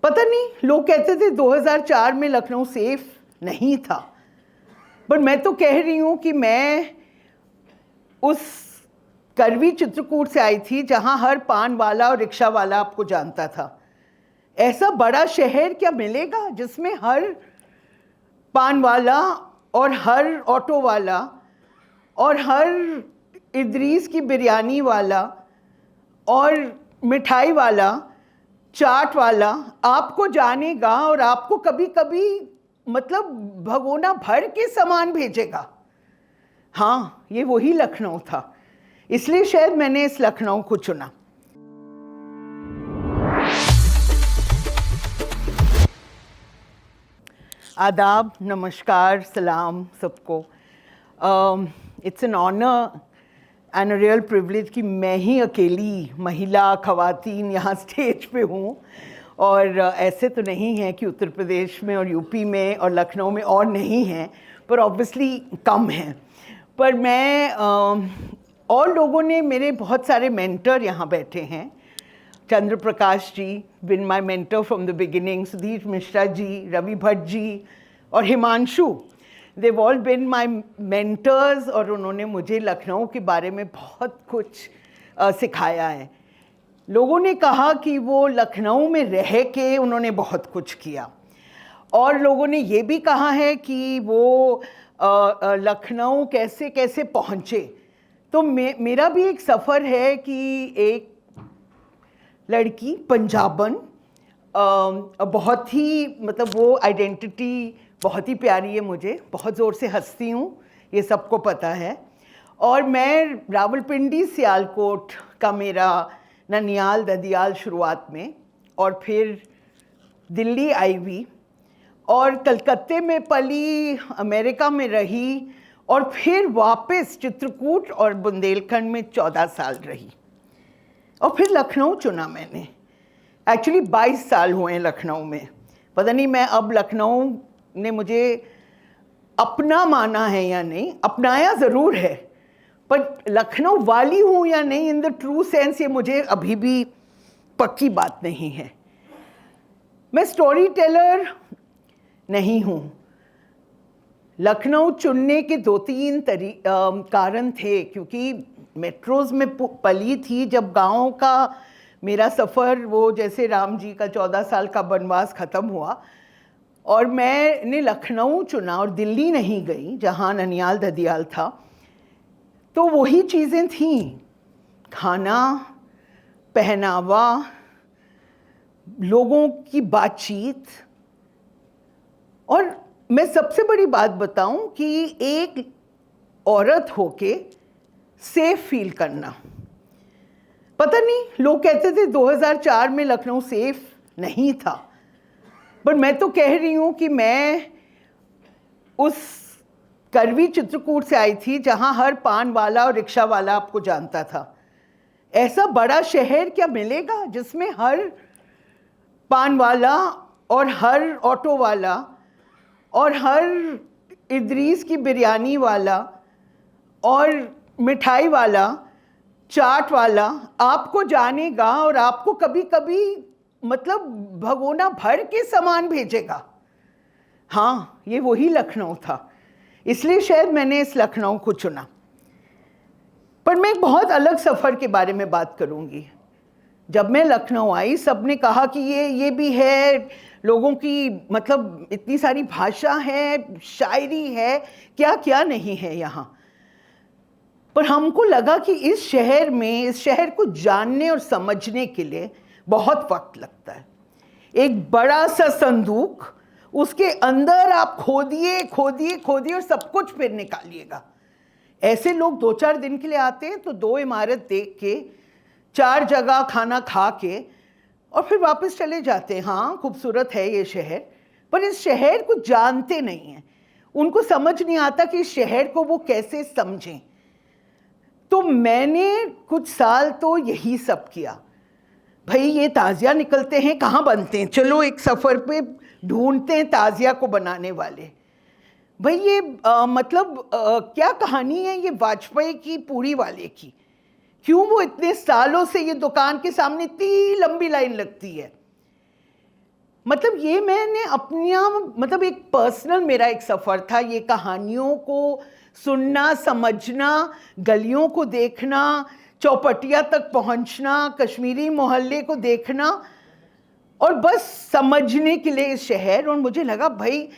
पता नहीं, लोग कहते थे 2004 में लखनऊ सेफ नहीं था, पर मैं तो कह रही हूँ कि मैं उस करवी चित्रकूट से आई थी जहाँ हर पान वाला और रिक्शा वाला आपको जानता था। ऐसा बड़ा शहर क्या मिलेगा जिसमें हर पान वाला और हर ऑटो वाला और हर इदरीस की बिरयानी वाला और मिठाई वाला, चाट वाला आपको जानेगा और आपको कभी कभी मतलब भगोना भर के सामान भेजेगा। हाँ, ये वही लखनऊ था, इसलिए शायद मैंने इस लखनऊ को चुना। आदाब, नमस्कार, सलाम सबको। It's an honour and a real privilege कि मैं ही अकेली महिला खवातीन यहाँ स्टेज पे हूँ। और ऐसे तो नहीं है कि उत्तर प्रदेश में और यूपी में और लखनऊ में और नहीं हैं, पर ऑब्वियसली कम हैं। पर मैं और लोगों ने, मेरे बहुत सारे मेंटर यहाँ बैठे हैं। Chandra Prakash ji been my mentor from the beginning, Sudhir Mishra ji, Ravi Bhatt ji और Himanshu, they've all been my mentors और उन्होंने मुझे लखनऊ के बारे में बहुत कुछ सिखाया है। लोगों ने कहा कि वो लखनऊ में रह के उन्होंने बहुत कुछ किया, और लोगों ने ये भी कहा है कि वो लखनऊ कैसे कैसे पहुँचे। तो मेरा भी एक सफ़र है कि एक लड़की पंजाबन, बहुत ही मतलब वो आइडेंटिटी बहुत ही प्यारी है मुझे, बहुत ज़ोर से हंसती हूँ, ये सबको पता है। और मैं रावलपिंडी सियालकोट का मेरा ननियाल ददियाल शुरुआत में, और फिर दिल्ली आई हुई और कलकत्ते में पली, अमेरिका में रही, और फिर वापस चित्रकूट और बुंदेलखंड में 14 साल रही, और फिर लखनऊ चुना मैंने। एक्चुअली 22 साल हुए हैं लखनऊ में। पता नहीं मैं अब लखनऊ ने मुझे अपना माना है या नहीं, अपनाया ज़रूर है, पर लखनऊ वाली हूँ या नहीं इन द ट्रू सेंस, ये मुझे अभी भी पक्की बात नहीं है। मैं स्टोरी टेलर नहीं हूँ। लखनऊ चुनने के 2-3 कारण थे, क्योंकि मेट्रोज़ में पली थी। जब गाँव का मेरा सफ़र, वो जैसे राम जी का 14 साल का वनवास ख़त्म हुआ और मैंने लखनऊ चुना और दिल्ली नहीं गई जहाँ ननियाल ददियाल था, तो वही चीज़ें थीं, खाना, पहनावा, लोगों की बातचीत। और मैं सबसे बड़ी बात बताऊं कि एक औरत होके सेफ फील करना। पता नहीं, लोग कहते थे 2004 में लखनऊ सेफ नहीं था, पर मैं तो कह रही हूँ कि मैं उस करवी चित्रकूट से आई थी जहाँ हर पान वाला और रिक्शा वाला आपको जानता था। ऐसा बड़ा शहर क्या मिलेगा जिसमें हर पान वाला और हर ऑटो वाला और हर इदरीस की बिरयानी वाला और मिठाई वाला, चाट वाला आपको जानेगा और आपको कभी कभी मतलब भगोना भर के सामान भेजेगा। हाँ, ये वही लखनऊ था, इसलिए शायद मैंने इस लखनऊ को चुना। पर मैं एक बहुत अलग सफ़र के बारे में बात करूँगी। जब मैं लखनऊ आई, सबने कहा कि ये भी है, लोगों की मतलब इतनी सारी भाषा है, शायरी है, क्या क्या नहीं है यहाँ। पर हमको लगा कि इस शहर में, इस शहर को जानने और समझने के लिए बहुत वक्त लगता है। एक बड़ा सा संदूक, उसके अंदर आप खोदिए खोदिए खोदिए और सब कुछ फिर निकालिएगा। ऐसे लोग 2-4 दिन के लिए आते हैं तो 2 इमारत देख के, 4 जगह खाना खा के और फिर वापस चले जाते हैं। हाँ, खूबसूरत है ये शहर, पर इस शहर को जानते नहीं हैं। उनको समझ नहीं आता कि इस शहर को वो कैसे समझें। तो मैंने कुछ साल तो यही सब किया। भाई, ये ताज़िया निकलते हैं, कहाँ बनते हैं, चलो एक सफ़र पे ढूंढते हैं ताज़िया को बनाने वाले। भाई ये क्या कहानी है ये वाजपेयी की पूरी वाले की, क्यों वो इतने सालों से ये दुकान के सामने इतनी लंबी लाइन लगती है। मतलब ये मैंने अपना मतलब एक पर्सनल मेरा एक सफ़र था, ये कहानियों को सुनना, समझना, गलियों को देखना, चौपटिया तक पहुंचना, कश्मीरी मोहल्ले को देखना और बस समझने के लिए इस शहर। और मुझे लगा भाई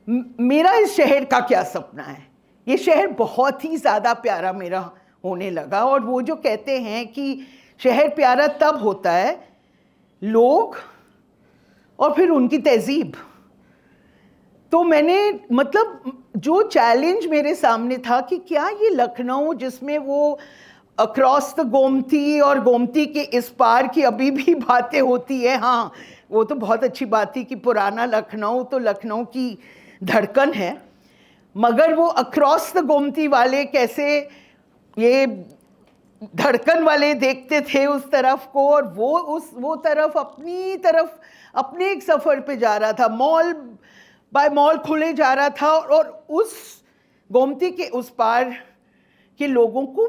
मेरा इस शहर का क्या सपना है। ये शहर बहुत ही ज़्यादा प्यारा मेरा होने लगा। और वो जो कहते हैं कि शहर प्यारा तब होता है लोग और फिर उनकी तहजीब। तो मैंने मतलब जो चैलेंज मेरे सामने था कि क्या ये लखनऊ जिसमें वो अक्रॉस द गोमती और गोमती के इस पार की अभी भी बातें होती है, हाँ वो तो बहुत अच्छी बात थी कि पुराना लखनऊ तो लखनऊ की धड़कन है, मगर वो अक्रॉस द गोमती वाले कैसे ये धड़कन वाले देखते थे उस तरफ को, और वो तरफ अपने एक सफ़र पे जा रहा था, मॉल बाय मॉल खुले जा रहा था, और उस गोमती के उस पार के लोगों को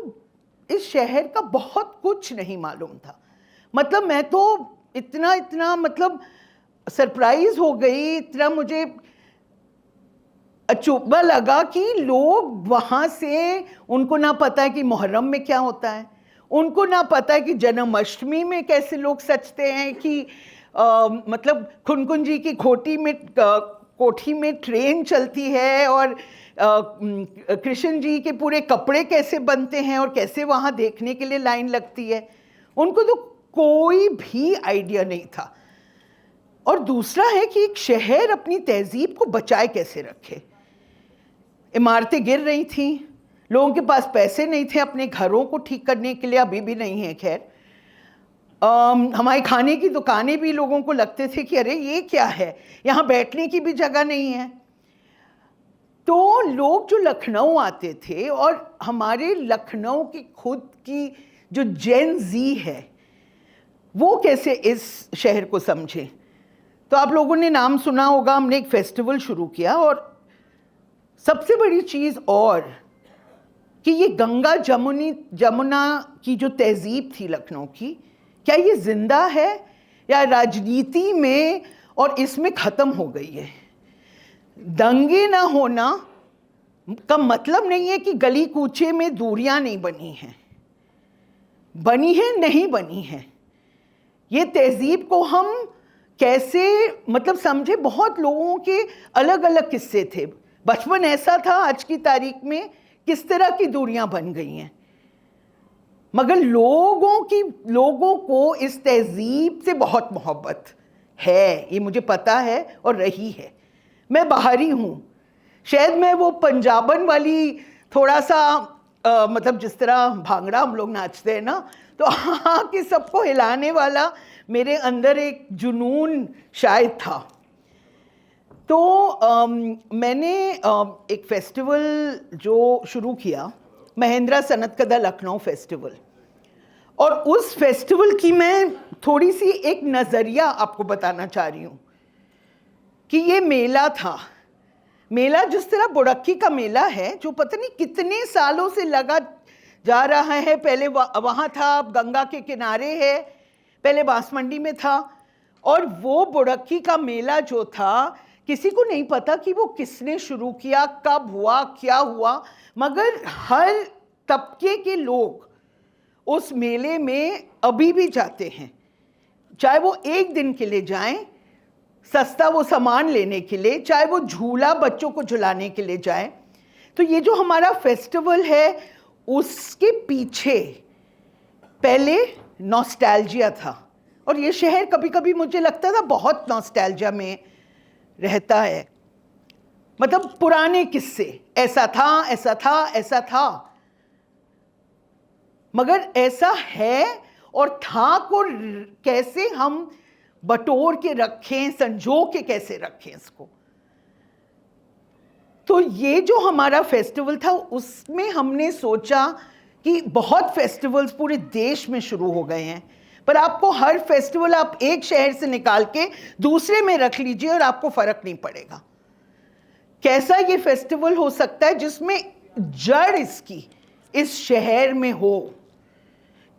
इस शहर का बहुत कुछ नहीं मालूम था। मतलब मैं तो इतना मतलब सरप्राइज हो गई, इतना मुझे अचूबा लगा कि लोग वहाँ से, उनको ना पता है कि मुहर्रम में क्या होता है, उनको ना पता है कि जन्माष्टमी में कैसे लोग सचते हैं, कि मतलब खुनकुन जी की कोठी में ट्रेन चलती है, और कृष्ण जी के पूरे कपड़े कैसे बनते हैं और कैसे वहाँ देखने के लिए लाइन लगती है। उनको तो कोई भी आइडिया नहीं था। और दूसरा है कि एक शहर अपनी तहजीब को बचाए कैसे रखे। इमारतें गिर रही थीं, लोगों के पास पैसे नहीं थे अपने घरों को ठीक करने के लिए, अभी भी नहीं है खैर। हमारे खाने की दुकानें भी लोगों को लगते थे कि अरे ये क्या है, यहाँ बैठने की भी जगह नहीं है। तो लोग जो लखनऊ आते थे, और हमारे लखनऊ की खुद की जो जेन ज़ी है वो कैसे इस शहर को समझे। तो आप लोगों ने नाम सुना होगा, हमने एक फेस्टिवल शुरू किया, और सबसे बड़ी चीज़ और कि ये गंगा जमुना की जो तहजीब थी लखनऊ की, क्या ये जिंदा है या राजनीति में और इसमें ख़त्म हो गई है। दंगे ना होना का मतलब नहीं है कि गली कूचे में दूरियां नहीं बनी हैं, बनी है, नहीं बनी है। ये तहजीब को हम कैसे मतलब समझे, बहुत लोगों के अलग अलग किस्से थे। बचपन ऐसा था, आज की तारीख में किस तरह की दूरियां बन गई हैं, मगर लोगों को इस तहजीब से बहुत मोहब्बत है, ये मुझे पता है और रही है। मैं बाहरी हूँ, शायद मैं वो पंजाबन वाली थोड़ा सा मतलब जिस तरह भांगड़ा हम लोग नाचते हैं ना, तो हाँ कि सबको हिलाने वाला मेरे अंदर एक जुनून शायद था। तो मैंने एक फेस्टिवल जो शुरू किया, महेंद्रा सनत कदा लखनऊ फेस्टिवल, और उस फेस्टिवल की मैं थोड़ी सी एक नज़रिया आपको बताना चाह रही हूँ कि ये मेला था। मेला जिस तरह बुड़क्की का मेला है, जो पता नहीं कितने सालों से लगा जा रहा है, पहले वहाँ था, अब गंगा के किनारे है, पहले बांसमंडी में था, और वो बुड़क्की का मेला जो था किसी को नहीं पता कि वो किसने शुरू किया, कब हुआ, क्या हुआ, मगर हर तबके के लोग उस मेले में अभी भी जाते हैं, चाहे वो एक दिन के लिए जाएं, सस्ता वो सामान लेने के लिए, चाहे वो झूला बच्चों को झुलाने के लिए जाएं। तो ये जो हमारा फेस्टिवल है, उसके पीछे पहले नॉस्टैल्जिया था, और ये शहर कभी कभी मुझे लगता था बहुत नॉस्टैल्जिया में रहता है। मतलब पुराने किस्से, ऐसा था, ऐसा था, ऐसा था, मगर ऐसा है और था को कैसे हम बटोर के रखें, संजो के कैसे रखें इसको। तो ये जो हमारा फेस्टिवल था, उसमें हमने सोचा कि बहुत फेस्टिवल्स पूरे देश में शुरू हो गए हैं, पर आपको हर फेस्टिवल आप एक शहर से निकाल के दूसरे में रख लीजिए और आपको फर्क नहीं पड़ेगा। कैसा ये फेस्टिवल हो सकता है जिसमें जड़ इसकी इस शहर में हो,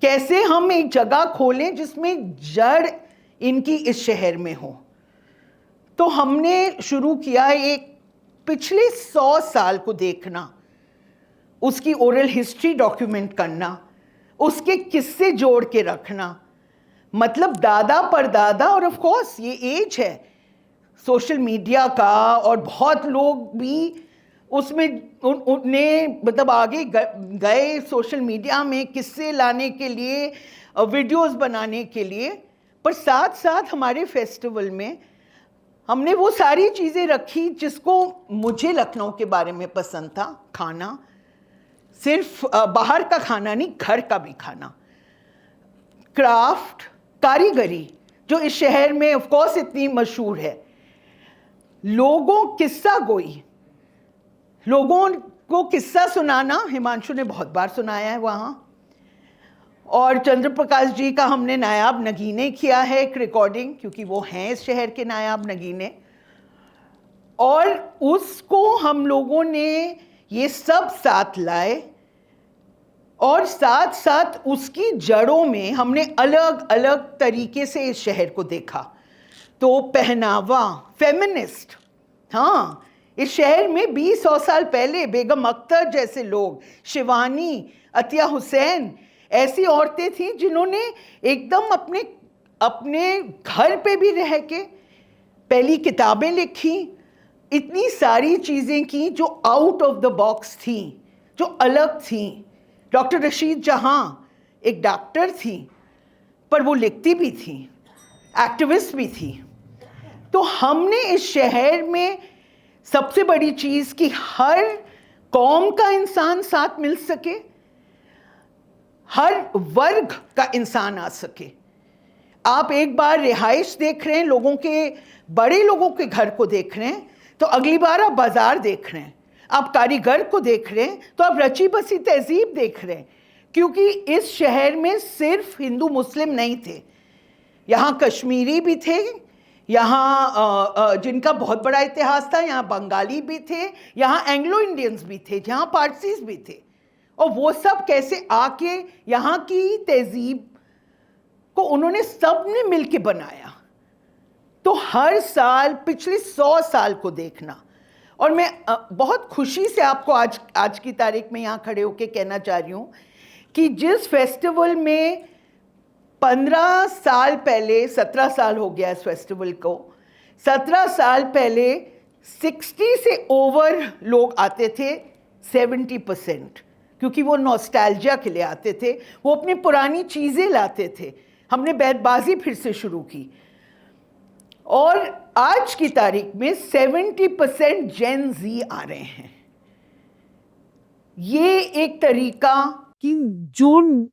कैसे हम एक जगह खोलें जिसमें जड़ इनकी इस शहर में हो। तो हमने शुरू किया एक पिछले 100 साल को देखना, उसकी ओरल हिस्ट्री डॉक्यूमेंट करना, उसके किस्से जोड़ के रखना, मतलब दादा परदादा। और ऑफ कोर्स ये एज है सोशल मीडिया का, और बहुत लोग भी उसमें उन्हें मतलब आगे गए सोशल मीडिया में किस्से लाने के लिए, वीडियोस बनाने के लिए। पर साथ साथ हमारे फेस्टिवल में हमने वो सारी चीज़ें रखी जिसको मुझे लखनऊ के बारे में पसंद था, खाना, सिर्फ बाहर का खाना नहीं, घर का भी खाना, क्राफ्ट, कारीगरी जो इस शहर में ऑफ कोर्स इतनी मशहूर है, लोगों किस्सा गोई, लोगों को किस्सा सुनाना। हिमांशु ने बहुत बार सुनाया है वहाँ, और चंद्र प्रकाश जी का हमने नायाब नगीने किया है एक रिकॉर्डिंग, क्योंकि वो हैं इस शहर के नायाब नगीने, और उसको हम लोगों ने ये सब साथ लाए, और साथ साथ उसकी जड़ों में हमने अलग अलग तरीके से इस शहर को देखा। तो पहनावा, फेमिनिस्ट, हाँ, इस शहर में 20-100 साल पहले बेगम अख्तर जैसे लोग, शिवानी, अतिया हुसैन, ऐसी औरतें थीं जिन्होंने एकदम अपने अपने घर पे भी रह के पहली किताबें लिखी, इतनी सारी चीज़ें की जो आउट ऑफ द बॉक्स थी, जो अलग थी। डॉक्टर रशीद जहां एक डॉक्टर थी, पर वो लिखती भी थी, एक्टिविस्ट भी थी। तो हमने इस शहर में सबसे बड़ी चीज़ कि हर कौम का इंसान साथ मिल सके, हर वर्ग का इंसान आ सके। आप एक बार रिहाइश देख रहे हैं, लोगों के, बड़े लोगों के घर को देख रहे हैं, तो अगली बार आप बाजार देख रहे हैं, आप कारीगर को देख रहे हैं, तो आप रची बसी तहजीब देख रहे हैं। क्योंकि इस शहर में सिर्फ हिंदू मुस्लिम नहीं थे, यहाँ कश्मीरी भी थे, यहाँ जिनका बहुत बड़ा इतिहास था, यहाँ बंगाली भी थे, यहाँ एंग्लो इंडियंस भी थे, यहाँ पारसीज भी थे, और वो सब कैसे आके यहाँ की तहजीब को उन्होंने सबने मिलके बनाया। तो हर साल पिछले 100 साल को देखना, और मैं बहुत खुशी से आपको आज की तारीख में यहाँ खड़े होके कहना चाह रही हूँ कि जिस फेस्टिवल में 15 साल पहले, 17 साल हो गया इस फेस्टिवल को, 17 साल पहले 60 से ओवर लोग आते थे, 70%, क्योंकि वो नॉस्टैल्जिया के लिए आते थे, वो अपनी पुरानी चीज़ें लाते थे। हमने बैतबाजी फिर से शुरू की, और आज की तारीख में 70% जेन जी आ रहे हैं। ये एक तरीका कि जो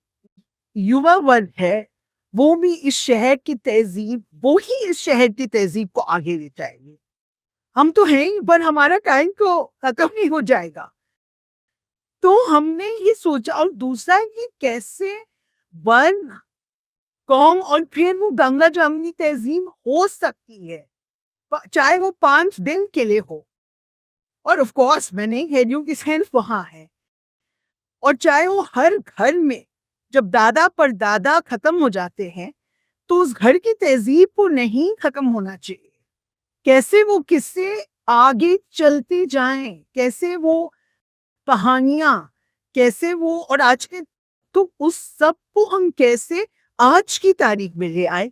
युवा वर्ग है वो भी इस शहर की तहजीब, वो ही इस शहर की तहजीब को आगे ले जाएंगे। हम तो हैं ही, पर हमारा टाइम तो खत्म ही हो जाएगा। तो हमने ये सोचा, और दूसरा कि कैसे वर्ण, कौम और फिर वो गंगा जमुनी तहजीब हो सकती है, चाहे वो 5 दिन के लिए हो। और ऑफ कोर्स मैं नहीं कह रही हूँ कि सिर्फ वहां है, और चाहे वो हर घर में, जब दादा पर दादा खत्म हो जाते हैं तो उस घर की तहजीब को नहीं खत्म होना चाहिए। कैसे वो किस्से आगे चलते जाएं, कैसे वो कहानियां, कैसे वो, और आज के, तो उस सब को हम कैसे आज की तारीख में ले आए,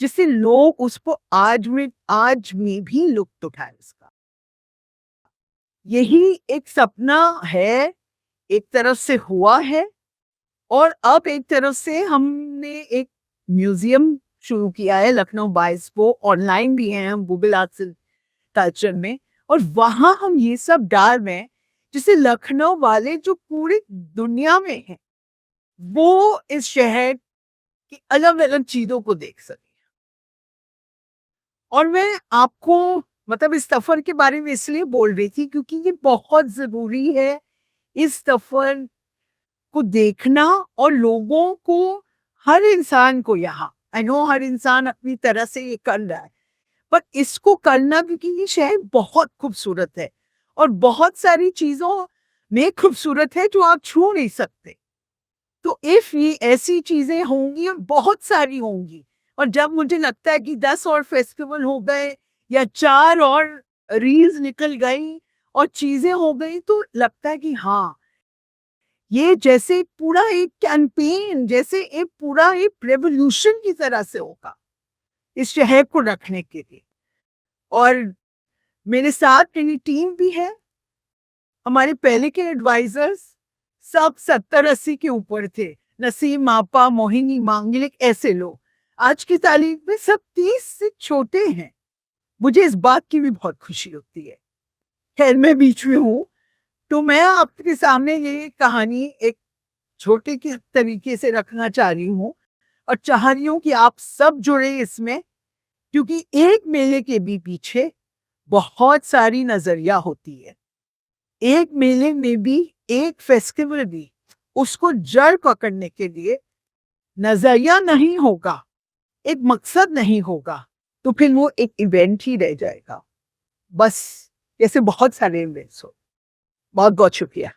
जिससे लोग उसको आज में भी लुत्फ उठाए उसका। यही एक सपना है, एक तरफ से हुआ है, और अब एक तरफ से हमने एक म्यूजियम शुरू किया है लखनऊ 22 को, ऑनलाइन भी है हम गूगल आर्ट्स एंड कल्चर में, और वहां हम ये सब डाल रहे हैं जिससे लखनऊ वाले जो पूरी दुनिया में हैं वो इस शहर की अलग अलग चीजों को देख सके। और मैं आपको मतलब इस सफर के बारे में इसलिए बोल रही थी क्योंकि ये बहुत जरूरी है, इस सफर को देखना, और लोगों को, हर इंसान को, यहाँ आई नो हर इंसान अपनी तरह से ये कर रहा है, पर इसको करना, क्योंकि ये शहर बहुत खूबसूरत है और बहुत सारी चीजों में खूबसूरत है जो आप छू नहीं सकते। तो इफ ये ऐसी चीजें होंगी, और बहुत सारी होंगी, और जब मुझे लगता है कि 10 और फेस्टिवल हो गए या 4 और रील्स निकल गई और चीजें हो गई, तो लगता है कि हाँ, ये जैसे पूरा एक कैंपेन, जैसे एक पूरा एक रेवोल्यूशन की तरह से होगा इस शहर को रखने के लिए। और मेरे साथ मेरी टीम भी है, हमारे पहले के एडवाइजर्स सब 70-80 के ऊपर थे, नसीम आपा, मोहिनी मांगलिक, ऐसे लोग। आज की तारीख में सब 30 से छोटे हैं। मुझे इस बात की भी बहुत खुशी होती है। खैर, मैं बीच में हूँ, तो मैं आपके सामने ये कहानी एक छोटे के तरीके से रखना चाह रही हूँ और चाह रही हूँ कि आप सब जुड़े इसमें, क्योंकि एक मेले के भी पीछे बहुत सारी नजरिया होती है। एक मेले में भी, एक फेस्टिवल भी, उसको जड़ पकड़ने के लिए नजरिया नहीं होगा, एक मकसद नहीं होगा, तो फिर वो एक इवेंट ही रह जाएगा, बस जैसे बहुत सारे इवेंट्स हो। बहुत बहुत शुक्रिया।